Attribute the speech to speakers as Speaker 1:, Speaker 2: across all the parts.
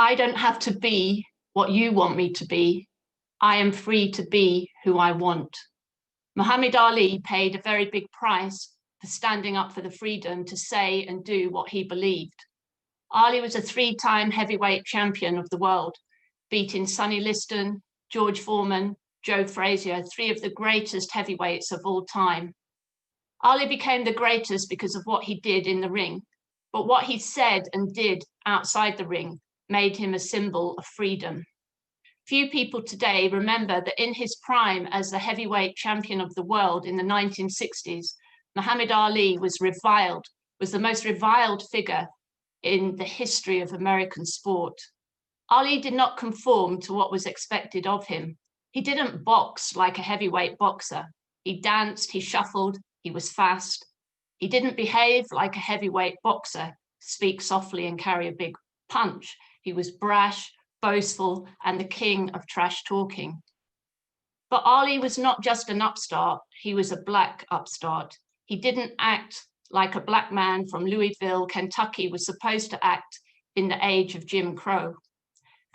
Speaker 1: I don't have to be what you want me to be. I am free to be who I want. Muhammad Ali paid a very big price for standing up for the freedom to say and do what he believed. Ali was a three-time heavyweight champion of the world, beating Sonny Liston, George Foreman, Joe Frazier, three of the greatest heavyweights of all time. Ali became the greatest because of what he did in the ring, but what he said and did outside the ring made him a symbol of freedom. Few people today remember that in his prime as the heavyweight champion of the world in the 1960s, Muhammad Ali was the most reviled figure in the history of American sport. Ali did not conform to what was expected of him. He didn't box like a heavyweight boxer. He danced, he shuffled, he was fast. He didn't behave like a heavyweight boxer, speak softly and carry a big punch. He was brash, boastful, and the king of trash talking. But Ali was not just an upstart, he was a black upstart. He didn't act like a black man from Louisville, Kentucky was supposed to act in the age of Jim Crow.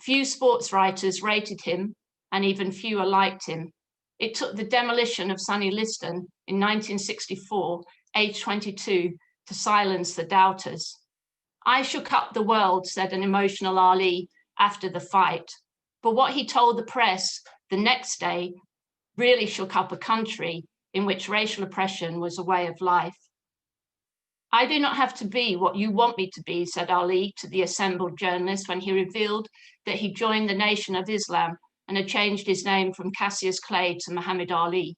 Speaker 1: Few sports writers rated him, and even fewer liked him. It took the demolition of Sonny Liston in 1964, age 22, to silence the doubters. I shook up the world, said an emotional Ali after the fight. But what he told the press the next day really shook up a country in which racial oppression was a way of life. I do not have to be what you want me to be, said Ali to the assembled journalists when he revealed that he joined the Nation of Islam and had changed his name from Cassius Clay to Muhammad Ali.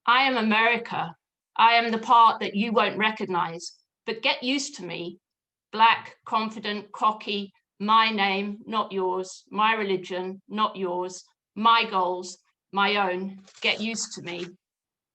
Speaker 1: I am America. I am the part that you won't recognize, but get used to me. Black, confident, cocky, my name, not yours, my religion, not yours, my goals, my own, get used to me.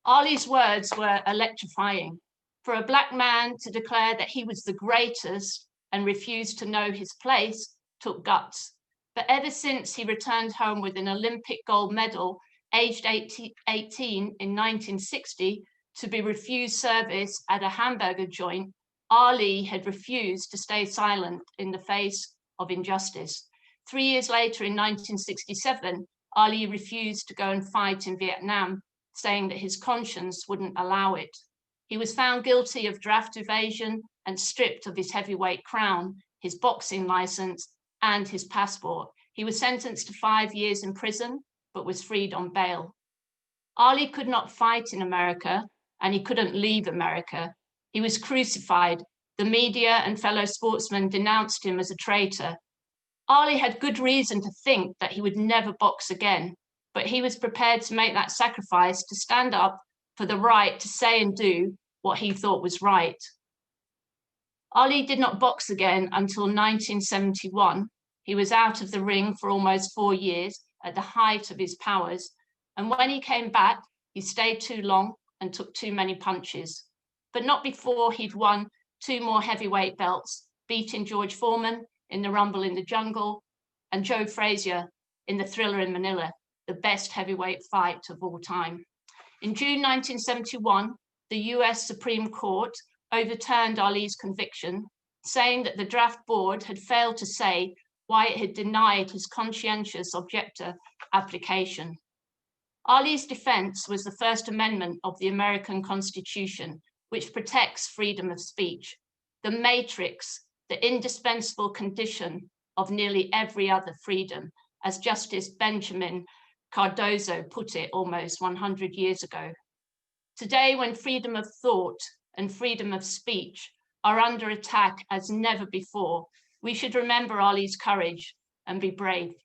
Speaker 1: Ali's words were electrifying. For a black man to declare that he was the greatest and refuse to know his place took guts. But ever since he returned home with an Olympic gold medal, aged 18 in 1960, to be refused service at a hamburger joint, Ali had refused to stay silent in the face of injustice. 3 years later, in 1967, Ali refused to go and fight in Vietnam, saying that his conscience wouldn't allow it. He was found guilty of draft evasion and stripped of his heavyweight crown, his boxing license, and his passport. He was sentenced to 5 years in prison, but was freed on bail. Ali could not fight in America, and he couldn't leave America. He was crucified. The media and fellow sportsmen denounced him as a traitor. Ali had good reason to think that he would never box again, but he was prepared to make that sacrifice to stand up for the right to say and do what he thought was right. Ali did not box again until 1971. He was out of the ring for almost 4 years at the height of his powers, and when he came back, he stayed too long and took too many punches, but not before he'd won 2 more heavyweight belts, beating George Foreman in the Rumble in the Jungle and Joe Frazier in the Thriller in Manila, the best heavyweight fight of all time. In June 1971, the US Supreme Court overturned Ali's conviction, saying that the draft board had failed to say why it had denied his conscientious objector application. Ali's defense was the First Amendment of the American Constitution, which protects freedom of speech, the matrix, the indispensable condition of nearly every other freedom, as Justice Benjamin Cardozo put it almost 100 years ago. Today, when freedom of thought and freedom of speech are under attack as never before, we should remember Ali's courage and be brave.